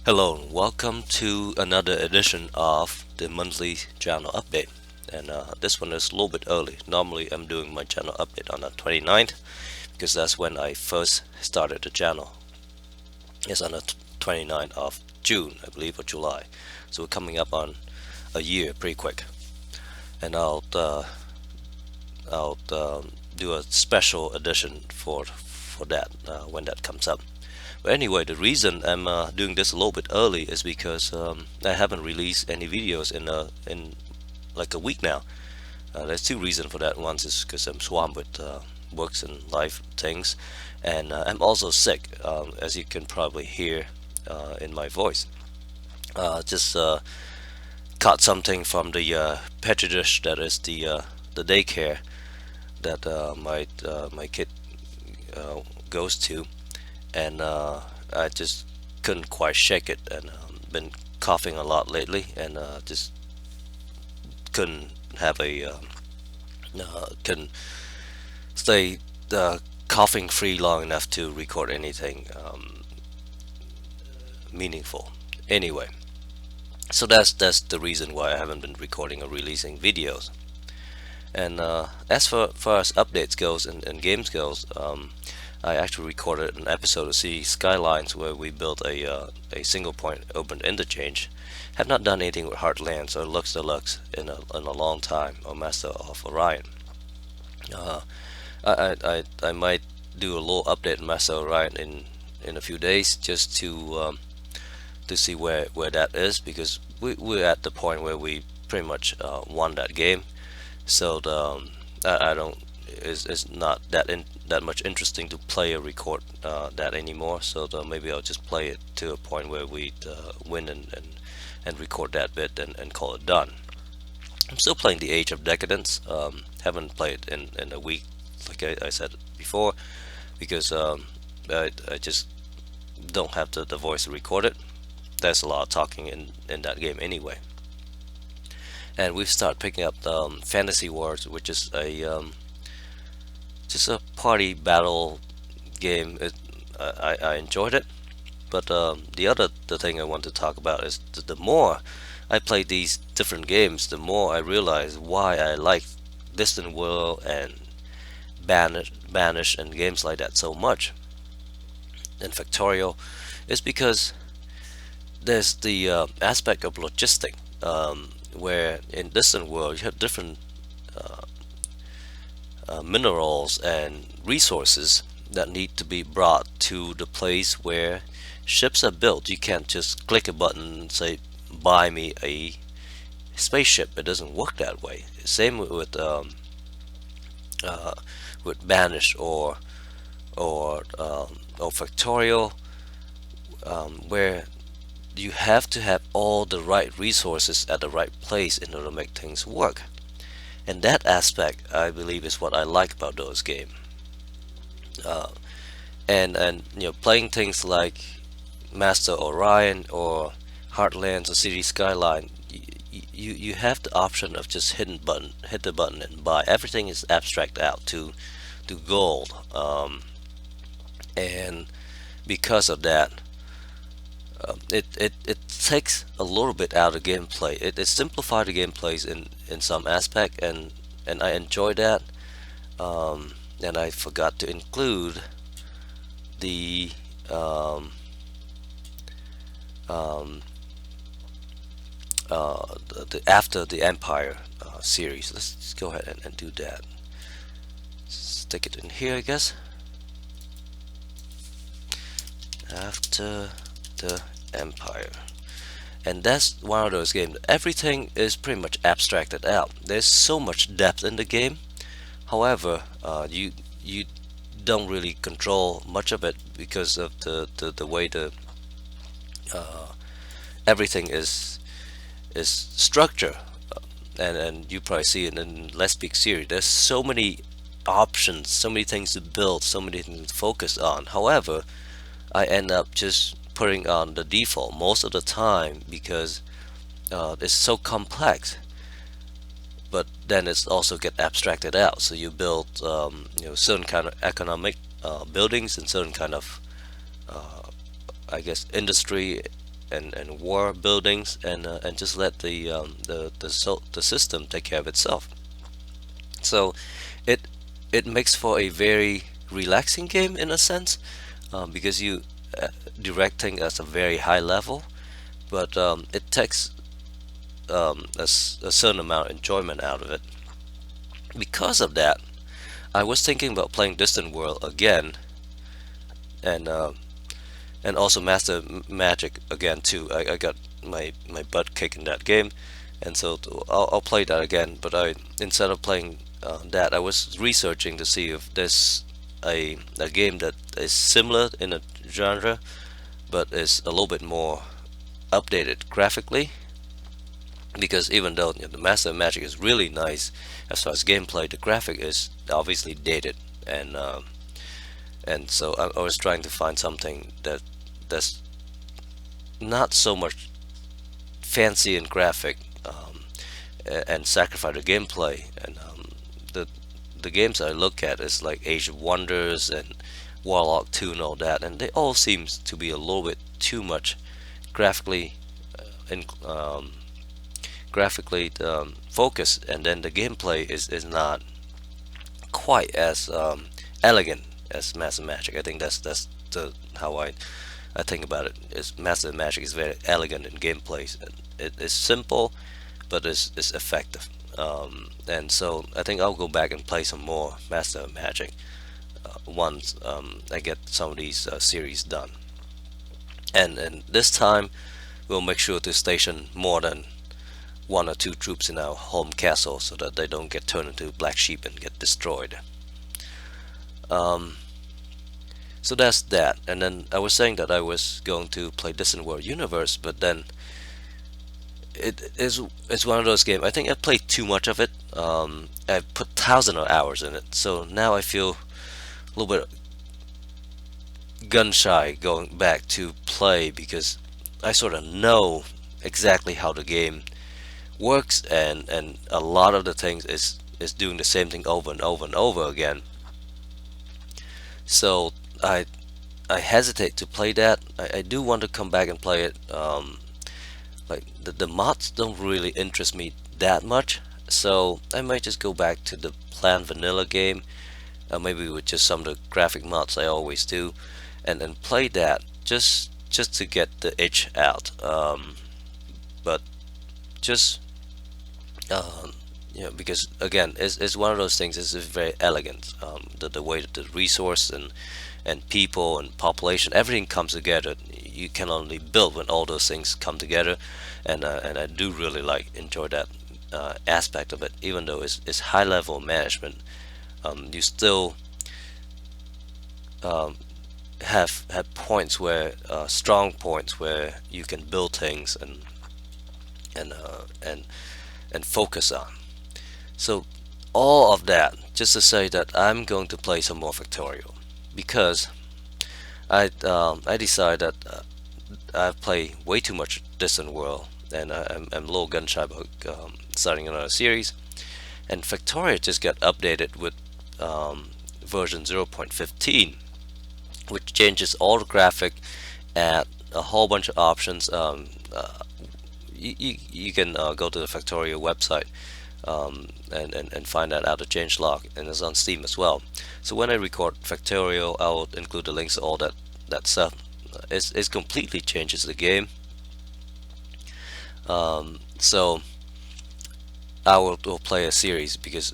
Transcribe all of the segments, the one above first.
Hello and welcome to another edition of the monthly channel update. And this one is a little bit early. Normally I'm doing my channel update on the 29th because that's when I first started the channel. It's on the 29th of June, I believe, or July. So we're coming up on a year pretty quick. And I'll do a special edition for that when that comes up. But anyway, the reason I'm doing this a little bit early is because I haven't released any videos in like a week now. There's two reasons for that. One is because I'm swamped with works and life things, and I'm also sick, as you can probably hear in my voice. Just caught something from the petri dish that is the daycare that my kid goes to, and I just couldn't quite shake it, and been coughing a lot lately, and just couldn't have a couldn't stay coughing free long enough to record anything meaningful. Anyway, so that's the reason why I haven't been recording or releasing videos. And as far as updates goes and games goes, I actually recorded an episode of City Skylines where we built a single point open interchange. Have not done anything with Heartlands or Lux Deluxe in a long time, or Master of Orion. Uh, I might do a little update on Master of Orion in a few days just to see where that is, because we're at the point where we pretty much won that game. So I don't, it's not that much interesting to play or record that anymore. So maybe I'll just play it to a point where we win and record that bit and call it done. I'm still playing the Age of Decadence. Haven't played in a week, like I said before, because I just don't have the voice to record it. There's a lot of talking in that game anyway. And we've started picking up Fantasy Wars, which is a just a party battle game. I enjoyed it, but the thing I want to talk about is the more I play these different games, the more I realize why I like Distant World and Banish and games like that so much. And Factorio is because there's the aspect of logistic, where in Distant World you have different minerals and resources that need to be brought to the place where ships are built. You can't just click a button and say, buy me a spaceship. It doesn't work that way. Same with Banish or Factorial, where you have to have all the right resources at the right place in order to make things work. And that aspect, I believe, is what I like about those games. Uh, and playing things like Master Orion or Heartlands or City Skyline, you have the option of just hit the button and buy. Everything is abstract out to gold, and because of that, it takes a little bit out of gameplay. It simplified the gameplays in some aspect, and I enjoy that. And I forgot to include the um, um, the After the Empire series. Let's just go ahead and do that. Stick it in here, I guess. After the Empire. And that's one of those games. Everything is pretty much abstracted out. There's so much depth in the game. However, you don't really control much of it because of the way uh, everything is structured. And you probably see it in Let's Speak series. There's so many options, so many things to build, so many things to focus on. However, I end up just putting on the default most of the time because it's so complex. But then it's also get abstracted out. So you build certain kind of economic buildings and certain kind of I guess industry and war buildings, and just let the system take care of itself. So it it makes for a very relaxing game in a sense, because you directing at a very high level, but it takes a certain amount of enjoyment out of it. Because of that, I was thinking about playing Distant World again, and also Master Magic again too. I got my butt kicked in that game, and so I'll play that again. But I instead of playing that, I was researching to see if there's a game that is similar in a genre, but is a little bit more updated graphically. Because even though the Master Magic is really nice as far as gameplay, the graphic is obviously dated, and so I was trying to find something that's not so much fancy and graphic, and sacrifice the gameplay. And the the games I look at is like Age of Wonders and Warlock 2 and all that, and they all seems to be a little bit too much graphically and focused, and then the gameplay is not quite as elegant as Master Magic. I think that's the how I think about it. Is Master Magic is very elegant in gameplay. It is simple, but it's effective. And so I think I'll go back and play some more Master Magic once I get some of these series done. And this time we'll make sure to station more than one or two troops in our home castle so that they don't get turned into black sheep and get destroyed. Um, so that's that. And then I was saying that I was going to play Distant World Universe, but then it's one of those games. I think I played too much of it. I put thousands of hours in it, so now I feel a little bit gun shy going back to play because I sort of know exactly how the game works, and a lot of the things is doing the same thing over and over and over again. So I hesitate to play that. I do want to come back and play it. Like the mods don't really interest me that much, so I might just go back to the plain vanilla game, maybe with just some of the graphic mods I always do, and play that just to get the itch out. But just because again, it's one of those things. It's very elegant. The way that the resource and people and population, everything comes together. You can only build when all those things come together, and I do really enjoy that aspect of it. Even though it's high level management, you still um, have points where strong points where you can build things and uh, and and focus on. So all of that just to say that I'm going to play some more Factorio because I decided that I play way too much Distant World, and I'm a little gun shy about starting another series. And Factorio just got updated with version 0.15, which changes all the graphic, add a whole bunch of options. You can go to the Factorio website, and find that out the change log, and it's on Steam as well. So when I record Factorio, I will include the links to all that stuff. It completely changes the game. So will play a series because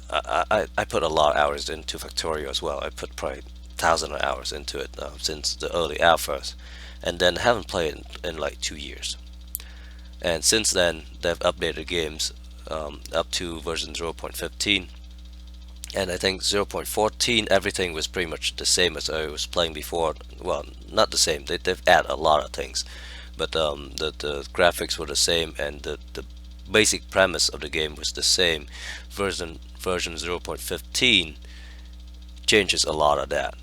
I put a lot of hours into Factorio as well. I put probably thousands of hours into it since the early alphas, and then haven't played in like 2 years. And since then, they've updated games up to version 0.15, and I think 0.14 everything was pretty much the same as I was playing before. Well, not the same. They've added a lot of things, but the graphics were the same, and the basic premise of the game was the same. Version 0.15 changes a lot of that,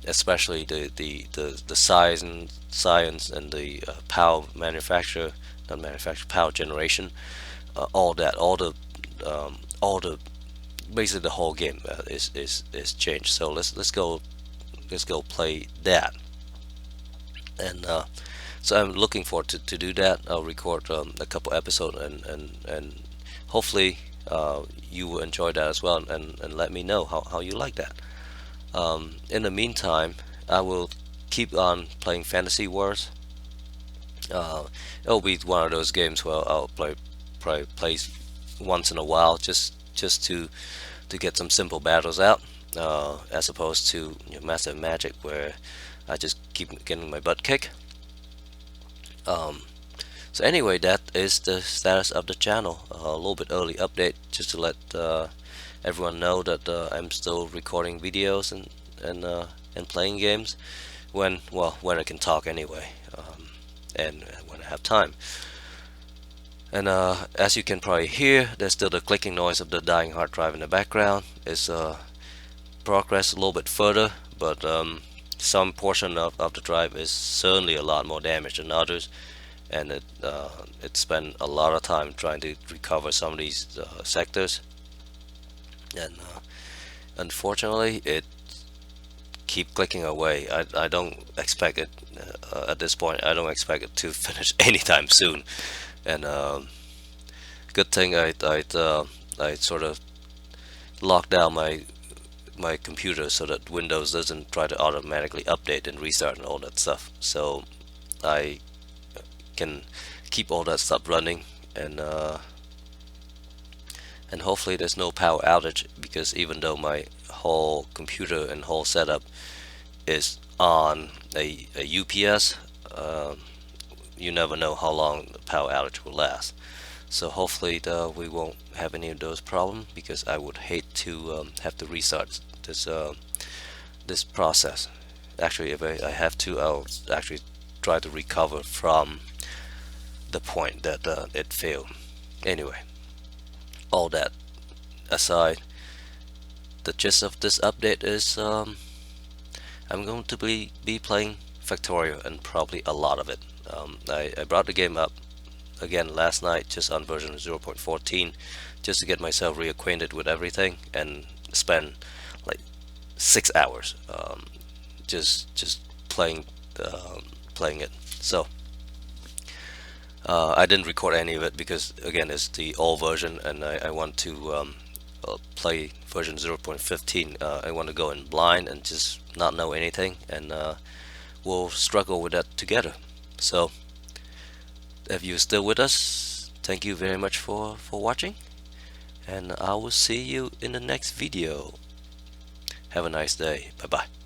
especially the science and the power manufacture, not manufacture, power generation, all that, all the basically the whole game is changed. So let's go play that. And So I'm looking forward to do that. I'll record a couple episodes, and hopefully you will enjoy that as well, and let me know how you like that. In the meantime, I will keep on playing Fantasy Wars. It'll be one of those games where I'll probably play once in a while, just to get some simple battles out, as opposed to Massive Magic where I just keep getting my butt kicked. Um, so anyway, that is the status of the channel. A little bit early update just to let everyone know that I'm still recording videos and playing games when I can talk anyway, and when I have time. And as you can probably hear, there's still the clicking noise of the dying hard drive in the background. It's progressed a little bit further, but some portion of the drive is certainly a lot more damaged than others, and it spent a lot of time trying to recover some of these sectors, and unfortunately it keep clicking away. I don't expect it at this point. I don't expect it to finish anytime soon, and good thing I sort of locked down my computer so that Windows doesn't try to automatically update and restart and all that stuff. So I can keep all that stuff running, and hopefully there's no power outage, because even though my whole computer and whole setup is on a UPS, you never know how long the power outage will last. So hopefully we won't have any of those problems, because I would hate to have to restart this process. Actually, if I have to, I'll actually try to recover from the point that it failed. Anyway, all that aside, the gist of this update is I'm going to be playing Factorio, and probably a lot of it. I brought the game up again last night, just on version 0.14, just to get myself reacquainted with everything, and spend like 6 hours just playing it. So I didn't record any of it because, again, it's the old version, and I want to play version 0.15. I want to go in blind and just not know anything, and we'll struggle with that together. So if you're still with us, thank you very much for watching, and I will see you in the next video. Have a nice day. Bye bye.